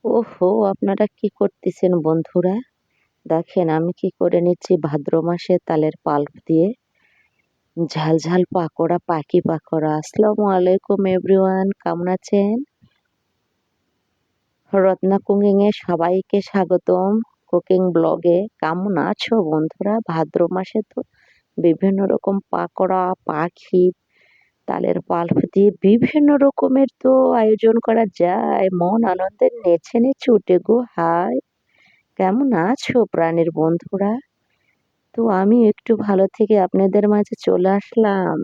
ওহো! আপনারা কি করতেছেন বন্ধুরা? দেখেন আমি কি করে নিচ্ছি ভাদ্র মাসে তালের পাল্প দিয়ে ঝাল, ঝাল পাকোড়া, পাখি পাকোড়া। আসসালামু আলাইকুম এভরিওয়ান, কেমন আছেন? রত্না কুকিং এ সবাইকে স্বাগতম কুকিং ব্লগে। কেমন আছো বন্ধুরা? ভাদ্র মাসে তো বিভিন্ন রকম পাকোড়া, পাখি, তালের পাল্প দিয়ে বিভিন্ন রকমের তো আয়োজন করা যায়। মন আনন্দে নেচে, নেচে উঠে গো হায়! কেমন আছো প্রাণের বন্ধুরা? তো আমি একটু ভালো থেকে আপনাদের মাঝে চলে আসলাম।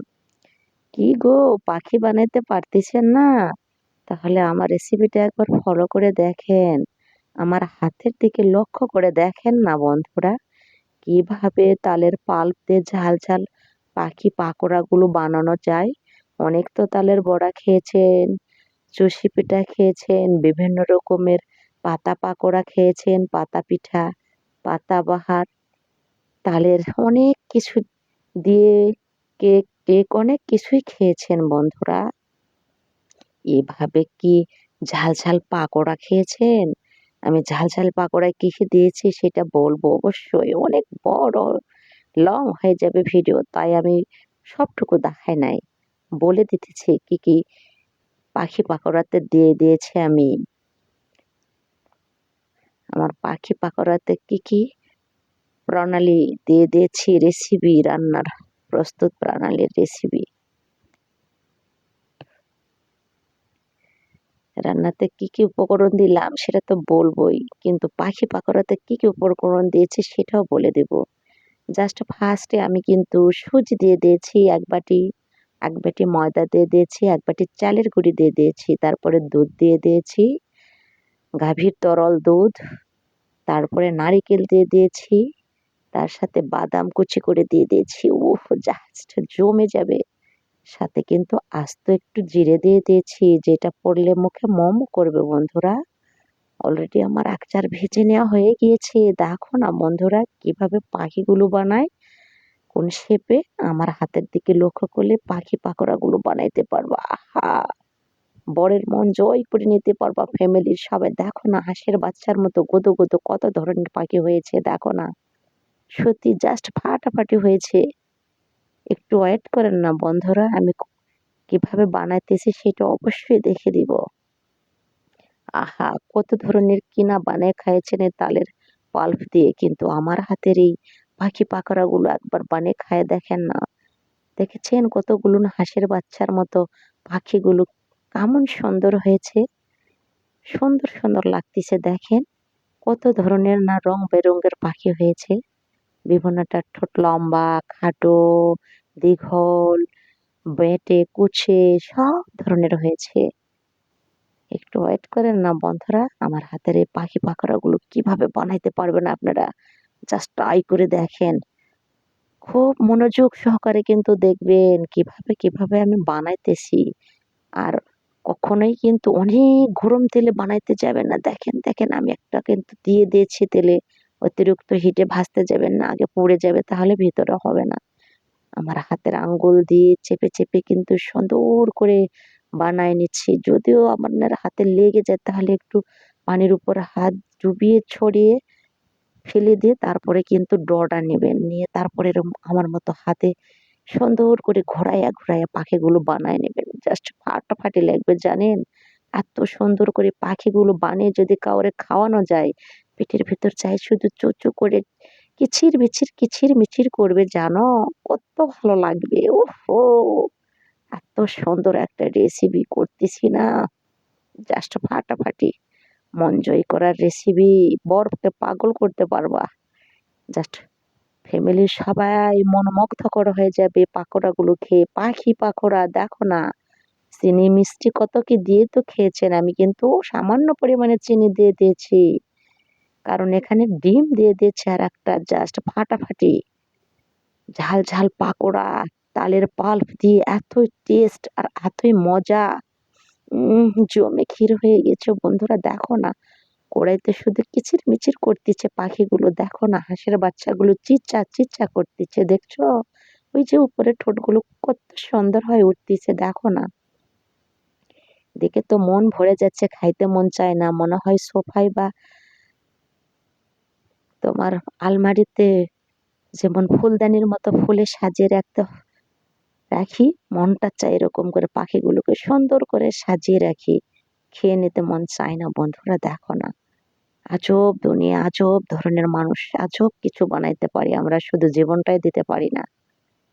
কি গো পাখি বানাইতে পারতেছেন না? তাহলে আমার রেসিপিটা একবার ফলো করে দেখেন। আমার হাতের দিকে লক্ষ্য করে দেখেন না বন্ধুরা। কিভাবে তালের পাল্প দিয়ে ঝাল, ঝাল পাখি পাকোড়াগুলো বানানো যায়। অনেক তো তালের বড়া খেয়েছেন, চুষি পিঠা খেয়েছেন, বিভিন্ন রকমের পাতা পাকোড়া খেয়েছেন, পাতা পিঠা, পাতা বাহার। তালের অনেক কিছু দিয়ে কেক টেক অনেক কিছুই খেয়েছেন বন্ধুরা। এভাবে কি ঝাল, ঝাল পাকোড়া খেয়েছেন? আমি ঝাল, ঝাল পাকোড়ায় কি, কি দিয়েছি সেটা বলবো অবশ্যই। অনেক বড় লং হয়ে যাবে ভিডিও, তাই আমি সবটুকু দেখাই নাই। বলে দিতেছি কি, কি পাখি পাকোড়াতে দিয়ে দিয়েছি আমি। আমার পাখি পাকোড়াতে কি, কি প্রণালী দিয়ে দিয়েছি রেসিপি রান্নার প্রস্তুত প্রণালীর রেসিপি। রান্নাতে কি, কি উপকরণ দিলাম সেটা তো বলবোই। কিন্তু পাখি পাকোড়াতে কি, কি উপকরণ দিয়েছি সেটাও বলে দেব। জাস্ট ফার্স্টে আমি কিন্তু সুজি দিয়ে দিয়েছি ১ বাটি, ১ বাটি ময়দা দিয়ে দিয়েছি, ১ বাটি চালের গুঁড়ি দিয়ে দিয়েছি। তারপরে দুধ দিয়ে দিয়েছি, গাভীর তরল দুধ। তারপরে নারিকেল দিয়ে দিয়েছি। তার সাথে বাদাম কুচি করে দিয়ে দিয়েছি। উফ! জাস্ট জমে যাবে। সাথে কিন্তু আস্ত একটু জিরে দিয়ে দিয়েছি, যেটা পড়লে মুখে ম, ম করবে বন্ধুরা। অলরেডি আমার আচার ভেজে নেওয়া হয়ে গিয়েছে। দেখো না বন্ধুরা কিভাবে পাখিগুলো বানায়, কোন শেপে। আমার হাতের দিকে লক্ষ্য করলে পাখি পাকোড়াগুলো বানাইতে পারবা। আহা! বরের মন জয় করে নিতে পারবা ফ্যামিলির সবাই। দেখো না হাঁসের বাচ্চার মতো গদো, গদো কত ধরনের পাখি হয়েছে দেখো না। সত্যি জাস্ট ফাটাফাটি হয়েছে। একটু ওয়েট করেন না বন্ধুরা, আমি কিভাবে বানাইতেছি সেটা অবশ্যই দেখে দিব। আহা! কত ধরনের কি না বানায় খাইয়েছেন এই তালের পাল্প দিয়ে। কিন্তু আমার হাতের এই পাখি পাকোড়াগুলো একবার বানিয়ে খাইয়ে দেখেন না। দেখেছেন কতগুলো না হাঁসের বাচ্চার মতো পাখিগুলো কেমন সুন্দর হয়েছে। সুন্দর, সুন্দর লাগতেছে দেখেন। কত ধরনের না রং বেরঙের পাখি হয়েছে। বিভিন্নটার ঠোঁট লম্বা, খাটো, দীঘল, বেঁটে, কুঁচে সব ধরনের হয়েছে। একটু ওয়েট করেন না বন্ধুরা, আমার হাতের এই পাখি পাকোড়াগুলো কিভাবে বানাইতে পারবেন আপনারা জাস্ট ট্রাই করে দেখেন। খুব মনোযোগ সহকারে কিন্তু দেখবেন কিভাবে, কিভাবে আমি বানাইতেছি। আর কখনোই কিন্তু অনেক গরম তেলে বানাইতে যাবেন না। দেখেন, দেখেন আমি একটা কিন্তু দিয়ে দিয়েছি তেলে। অতিরিক্ত হিটে ভাজতে যাবেন না, আগে পুড়ে যাবে তাহলে ভিতরে হবে না। আমার হাতের আঙ্গুল দিয়ে চেপে, চেপে কিন্তু সুন্দর করে বানায় নিচ্ছি। যদিও আপনার হাতে লেগে যায় তাহলে একটু পানির উপরে হাত ডুবিয়ে ছড়িয়ে ফেলে দিয়ে তারপরে কিন্তু ডটা নেবেন। নিয়ে তারপরে এরকম আমার মতো হাতে সুন্দর করে ঘোরাইয়া, ঘোরাইয়া পাখিগুলো বানায় নেবেন। জাস্ট ফাটাফাটি লাগবে জানেন? এত সুন্দর করে পাখিগুলো বানিয়ে যদি কাউরে খাওয়ানো যায়, পেটের ভেতর চায় শুধু চু, চু করে কিচির-মিচির, কিচির-মিচির করবে জানো? কত ভালো লাগবে। ওহহো! এত সুন্দর একটা রেসিপি করতেছি না, জাস্ট ফাটাফাটি। মন জয় করার রেসিপি, বরকে পাগল করতে পারবা। জাস্ট ফ্যামিলির সবাই মনোমুগ্ধকর হয়ে যাবে পাকোড়াগুলো খেয়ে। পাখি পাকোড়া দেখো না, চিনি মিষ্টি কত কি দিয়ে তো খেয়েছেন। আমি কিন্তু সামান্য পরিমাণে চিনি দিয়ে দিয়েছি। কারণ এখানে ডিম দিয়ে দিয়েছি আরেকটা জাস্ট ফাটাফাটি। ঝাল, ঝাল পাকোড়া, তালের পাল্প দিয়ে এতই টেস্ট আর এতই মজা। জমে ক্ষীর হয়ে গেছে বন্ধুরা দেখো না। কড়াইতে শুধু কিচির-মিচির করতেছে পাখিগুলো। দেখো না হাঁসের বাচ্চাগুলো চিৎচার, চিৎচার করতেছে দেখছো? ওই যে উপরের ঠোঁটগুলো কত সুন্দর হয়ে উঠতেছে দেখো না। দেখে তো মন ভরে যাচ্ছে, খাইতে মন চায় না। মনে হয় সোফায় বা তোমার আলমারিতে যেমন ফুলদানির মতো ফুলে সাজিয়ে রাখি, মনটা চায় এরকম করে পাখিগুলোকে সুন্দর করে সাজিয়ে রাখি। খেয়ে নিতে মন চায় না বন্ধুরা, দেখো না। আজব দুনিয়া, আজব ধরনের মানুষ, আজব কিছু বানাইতে পারি আমরা, শুধু জীবনটাই দিতে পারি না।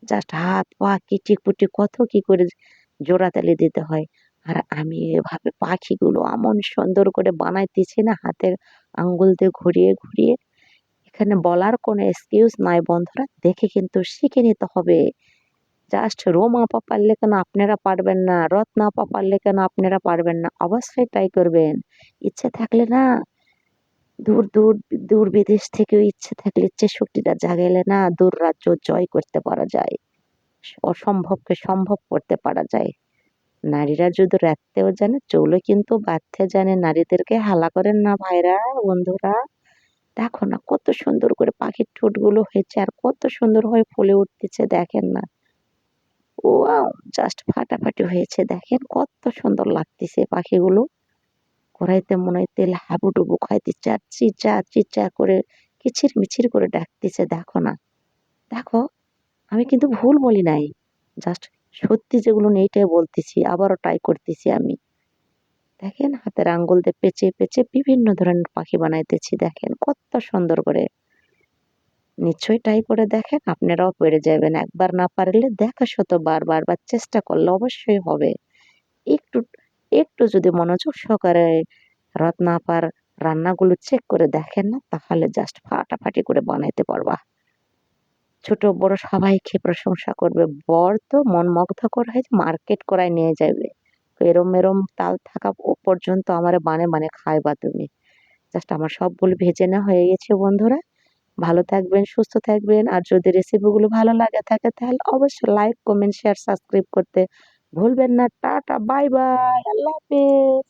জাস্ট হাত পা কিটি-কুটি কত কি করে জোড়াতালি দিতে হয়। আর আমি এভাবে পাখিগুলো এমন সুন্দর করে বানাইতেছি না হাতের আঙ্গুল দিয়ে ঘুরিয়ে, ঘুরিয়ে। এখানে বলার কোনো এক্সকিউজ নাই বন্ধুরা, দেখে কিন্তু শিখে নিতে হবে। জাস্ট রোম আপা পারলে কেন আপনারা পারবেন না? রত্না আপা পারলে কেন আপনারা পারবেন না? অবশ্যই ট্রাই করবেন। ইচ্ছে থাকলে না দূর, দূর, দূর বিদেশ থেকেও ইচ্ছে থাকলে, ইচ্ছে শক্তিটা জাগাইলে না দূর রাজ্য জয় করতে পারা যায়। অসম্ভবকে সম্ভব করতে পারা যায়। নারীরা যদি রাঁধতেও জানে, চুলও কিন্তু বাঁধতে জানে। নারীদেরকে হালা করেন না ভাইরা, বন্ধুরা। দেখো না কত সুন্দর করে পাখির ঠোঁটগুলো হয়েছে আর কত সুন্দর হয়ে ফুলে উঠতেছে, দেখেন না? ওয়াও! জাস্ট ফাটাফাটি হয়েছে, দেখেন কত সুন্দর লাগতেছে পাখিগুলো। কড়াইতে মনে হয় তেল হাবুডুবু খাইতেছে আর চিচা, চিচা করে কিচির-মিচির করে ডাকতেছে, দেখো না? দেখো, আমি কিন্তু ভুল বলি নাই। জাস্ট সত্যি যেগুলো এইটাই বলতেছি, আবারও ট্রাই করতেছি আমি। দেখেন হাতের আঙ্গুল দিয়ে পেঁচে, পেঁচে বিভিন্ন ধরনের পাখি বানাইতেছি, দেখেন কত সুন্দর করে। নিশ্চয়ই ট্রাই করে দেখেন, আপনারাও পেরে যাবেন। একবার না পারলে দেখা শতবার, বারবার চেষ্টা করলে অবশ্যই হবে। একটু, একটু যদি মনোযোগ সহকারে রত্না আপার রান্নাগুলো চেক করে দেখেন না, তাহলে জাস্ট ফাটাফাটি করে বানাইতে পারবা। ছোট বড় সবাই খেয়ে প্রশংসা করবে। বর তো মনমুগ্ধকর হয়ে মার্কেট করায় নিয়ে যাবে। এরম, এরম তাল থাকা পর্যন্ত আমারে বানে, বানে খাইবা তুমি। জাস্ট আমার সবগুলো ভেজে নেওয়া হয়ে গেছে বন্ধুরা। ভালো থাকবেন, সুস্থ থাকবেন। আর যদি রেসিপিগুলো ভালো লাগে থাকে তাহলে অবশ্যই লাইক, কমেন্ট, শেয়ার, সাবস্ক্রাইব করতে ভুলবেন না। Tata, by, by. আল্লাহ হাফেজ।